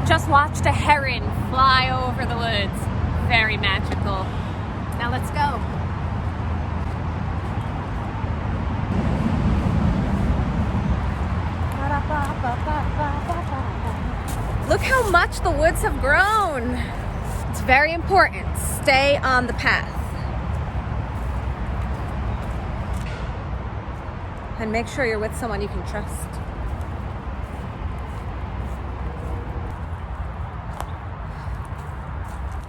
just watched a heron fly over the woods. Very magical. Now let's go. Look how much the woods have grown. It's very important. Stay on the path. And make sure you're with someone you can trust.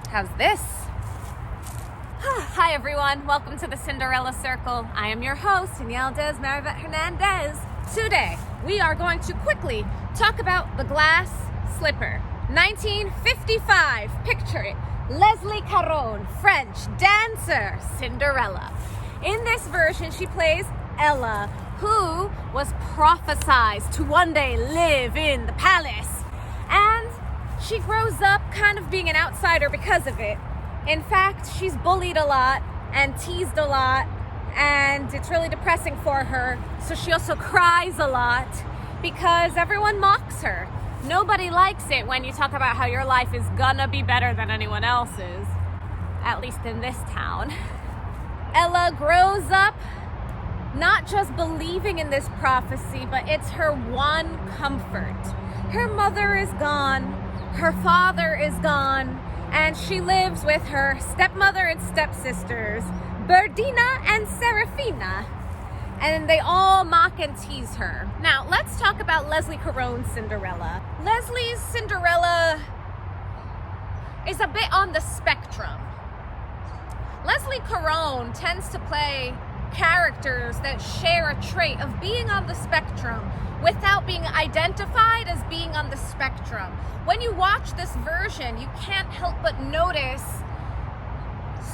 How's this? Hi everyone, welcome to the Cinderella Circle. I am your host, Danielle Marivette Hernandez. Today, we are going to quickly talk about the glass slipper. 1955, picture it. Leslie Caron, French dancer, Cinderella. In this version, she plays Ella, who was prophesized to one day live in the palace. And she grows up kind of being an outsider because of it. In fact, she's bullied a lot and teased a lot, and it's really depressing for her. So she also cries a lot because everyone mocks her. Nobody likes it when you talk about how your life is gonna be better than anyone else's, at least in this town. Ella grows up not just believing in this prophecy, but it's her one comfort. Her mother is gone, her father is gone, and she lives with her stepmother and stepsisters, Berdina and Serafina, and they all mock and tease her. Now, let's talk about Leslie Caron's Cinderella. Leslie's Cinderella is a bit on the spectrum. Leslie Caron tends to play characters that share a trait of being on the spectrum without being identified as being on the spectrum. When you watch this version, you can't help but notice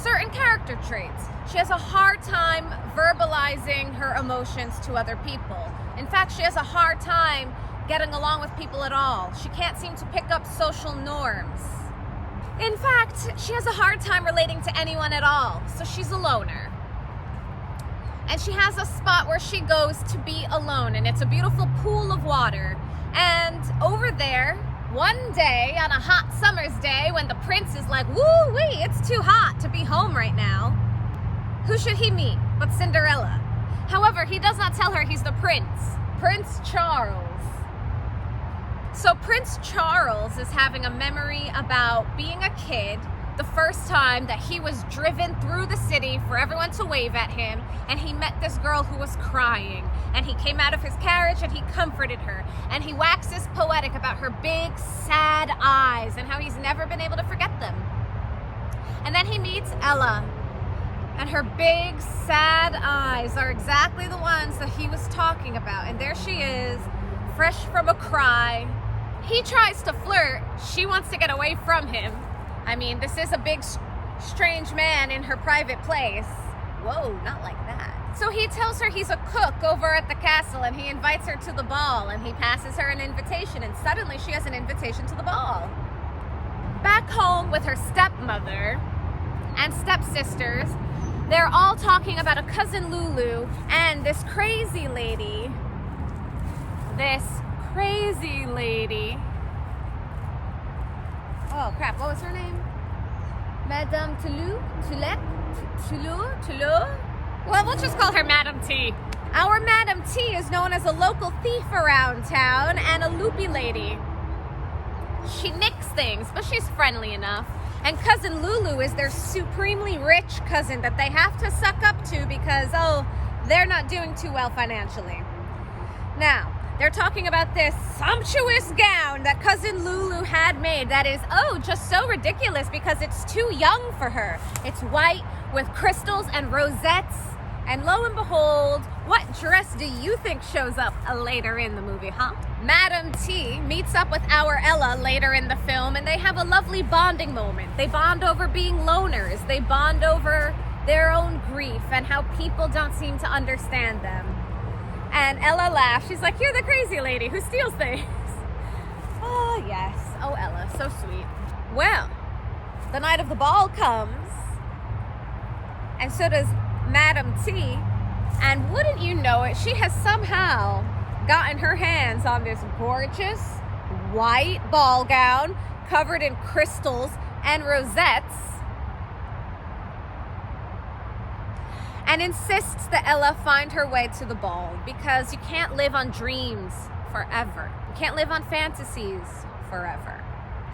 certain character traits. She has a hard time verbalizing her emotions to other people. In fact, she has a hard time getting along with people at all. She can't seem to pick up social norms. In fact, she has a hard time relating to anyone at all, so she's a loner. And she has a spot where she goes to be alone, and it's a beautiful pool of water. And over there, one day, on a hot summer's day, when the prince is like, woo-wee, it's too hot to be home right now, who should he meet but Cinderella? However, he does not tell her he's the prince, Prince Charles. So Prince Charles is having a memory about being a kid, the first time that he was driven through the city for everyone to wave at him, and he met this girl who was crying, and he came out of his carriage and he comforted her, and he waxes poetic about her big sad eyes and how he's never been able to forget them. And then he meets Ella, and her big sad eyes are exactly the ones that he was talking about, and there she is, fresh from a cry. He tries to flirt, she wants to get away from him. I mean, this is a big, strange man in her private place. Whoa, not like that. So he tells her he's a cook over at the castle, and he invites her to the ball, and he passes her an invitation, and suddenly she has an invitation to the ball. Back home with her stepmother and stepsisters, they're all talking about a cousin Lulu and this crazy lady. Oh crap, what was her name? Madame Toulou? Well, we'll just call her Madame T. Our Madame T is known as a local thief around town and a loopy lady. She nicks things, but she's friendly enough. And cousin Lulu is their supremely rich cousin that they have to suck up to because, they're not doing too well financially. Now, they're talking about this sumptuous gown that cousin Lulu had made that is, just so ridiculous because it's too young for her. It's white with crystals and rosettes. And lo and behold, what dress do you think shows up later in the movie, huh? Madame T meets up with our Ella later in the film, and they have a lovely bonding moment. They bond over being loners. They bond over their own grief and how people don't seem to understand them. And Ella laughs. She's like, you're the crazy lady who steals things. Oh, yes. Oh, Ella, so sweet. Well, the night of the ball comes, and so does Madame T, and wouldn't you know it, she has somehow gotten her hands on this gorgeous white ball gown covered in crystals and rosettes, and insists that Ella find her way to the ball because you can't live on dreams forever. You can't live on fantasies forever.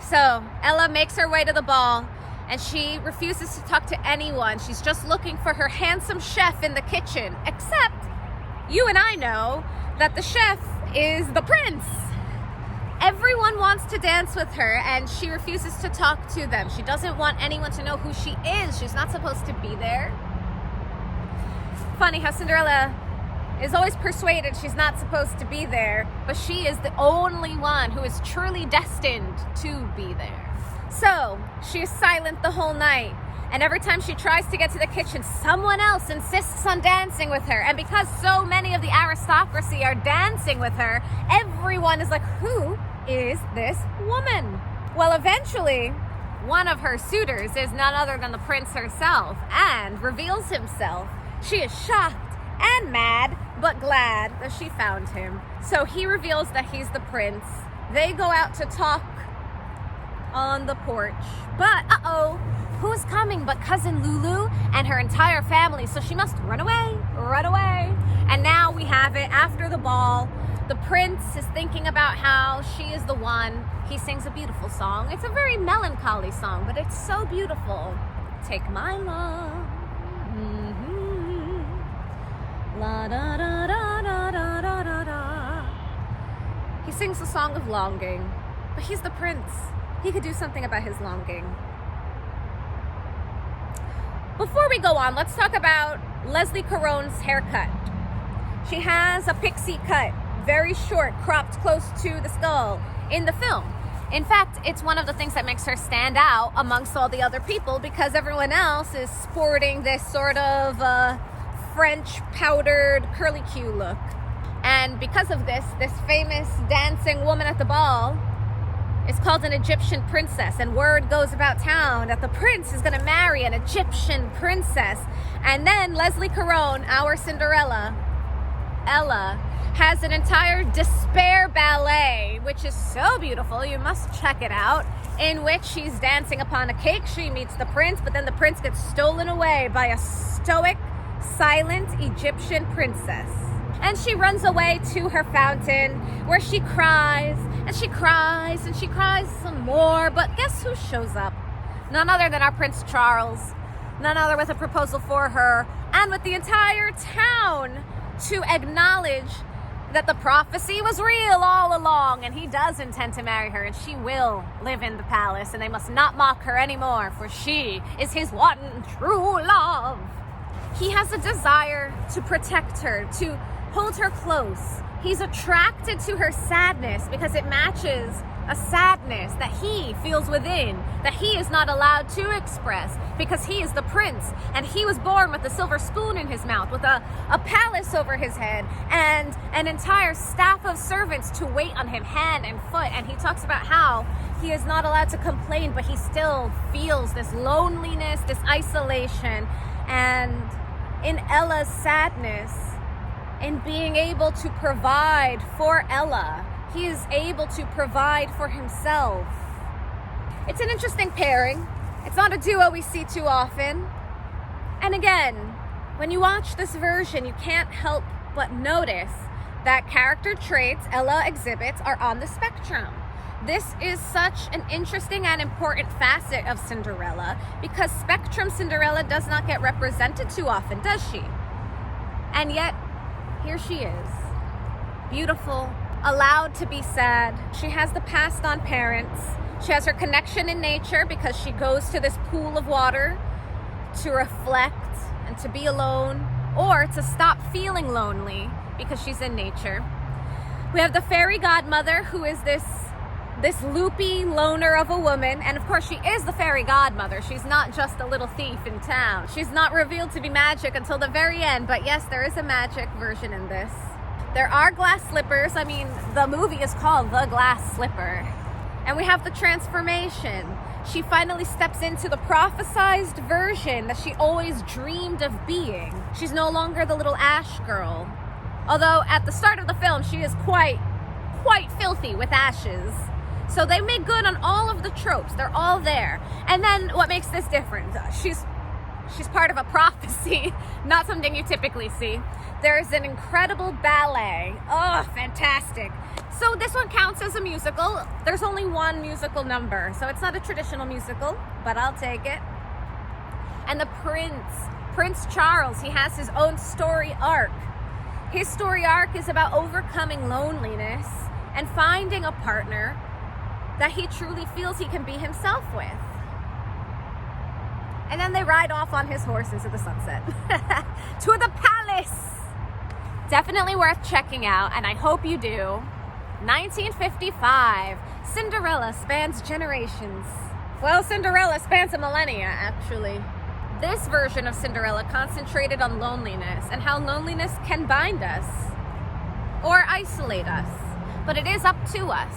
So Ella makes her way to the ball, and she refuses to talk to anyone. She's just looking for her handsome chef in the kitchen, except you and I know that the chef is the prince. Everyone wants to dance with her, and she refuses to talk to them. She doesn't want anyone to know who she is. She's not supposed to be there. Funny how Cinderella is always persuaded she's not supposed to be there, but she is the only one who is truly destined to be there. So she is silent the whole night, and every time she tries to get to the kitchen, someone else insists on dancing with her. And because so many of the aristocracy are dancing with her, everyone is like, who is this woman? Well, eventually, one of her suitors is none other than the prince herself, and reveals himself. She is shocked and mad, but glad that she found him. So he reveals that he's the prince. They go out to talk on the porch, but who's coming but cousin Lulu and her entire family? So she must run away. And now we have it after the ball. The prince is thinking about how she is the one. He sings a beautiful song. It's a very melancholy song, but it's so beautiful. Take my love. La da da da da da da da da. He sings a song of longing, but he's the prince. He could do something about his longing. Before we go on, let's talk about Leslie Caron's haircut. She has a pixie cut, very short, cropped close to the skull in the film. In fact, it's one of the things that makes her stand out amongst all the other people, because everyone else is sporting this sort of French powdered curly Q look. And because of this famous dancing woman at the ball is called an Egyptian princess, and word goes about town that the prince is going to marry an Egyptian princess. And then Leslie Caron, our Cinderella, Ella, has an entire despair ballet, which is so beautiful, you must check it out, in which she's dancing upon a cake. She meets the prince, but then the prince gets stolen away by a stoic, silent Egyptian princess. And she runs away to her fountain, where she cries, and she cries, and she cries some more. But guess who shows up? None other than our Prince Charles. None other with a proposal for her, and with the entire town to acknowledge that the prophecy was real all along, and he does intend to marry her, and she will live in the palace, and they must not mock her anymore, for she is his one true love. He has a desire to protect her, to hold her close. He's attracted to her sadness because it matches a sadness that he feels within, that he is not allowed to express, because he is the prince, and he was born with a silver spoon in his mouth, with a palace over his head, and an entire staff of servants to wait on him hand and foot. And he talks about how he is not allowed to complain, but he still feels this loneliness, this isolation. And in Ella's sadness, in being able to provide for Ella, he is able to provide for himself. It's an interesting pairing. It's not a duo we see too often. And again, when you watch this version, you can't help but notice that character traits Ella exhibits are on the spectrum. This is such an interesting and important facet of Cinderella, because Spectrum Cinderella does not get represented too often, does she? And yet, here she is. Beautiful, allowed to be sad. She has the passed on parents. She has her connection in nature because she goes to this pool of water to reflect and to be alone, or to stop feeling lonely because she's in nature. We have the fairy godmother, who is this loopy loner of a woman, and of course she is the fairy godmother. She's not just a little thief in town. She's not revealed to be magic until the very end, but yes, there is a magic version in this. There are glass slippers. I mean, the movie is called The Glass Slipper. And we have the transformation. She finally steps into the prophesized version that she always dreamed of being. She's no longer the little ash girl. Although at the start of the film, she is quite filthy with ashes. So they make good on all of the tropes. They're all there. And then what makes this different? She's part of a prophecy, not something you typically see. There's an incredible ballet. Oh, fantastic. So this one counts as a musical. There's only one musical number, so it's not a traditional musical, but I'll take it. And the Prince Charles, he has his own story arc. His story arc is about overcoming loneliness and finding a partner that he truly feels he can be himself with. And then they ride off on his horse into the sunset to the palace. Definitely worth checking out, and I hope you do. 1955, Cinderella spans generations. Well, Cinderella spans a millennia, actually. This version of Cinderella concentrated on loneliness and how loneliness can bind us or isolate us. But it is up to us,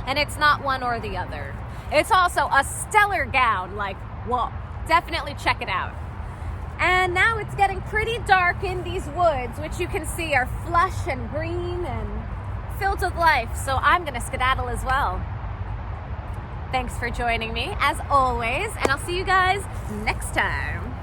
and it's not one or the other. It's also a stellar gown, like, whoa, definitely check it out. And now it's getting pretty dark in these woods, which you can see are flush and green and filled with life, so I'm gonna skedaddle as well. Thanks for joining me, as always, and I'll see you guys next time.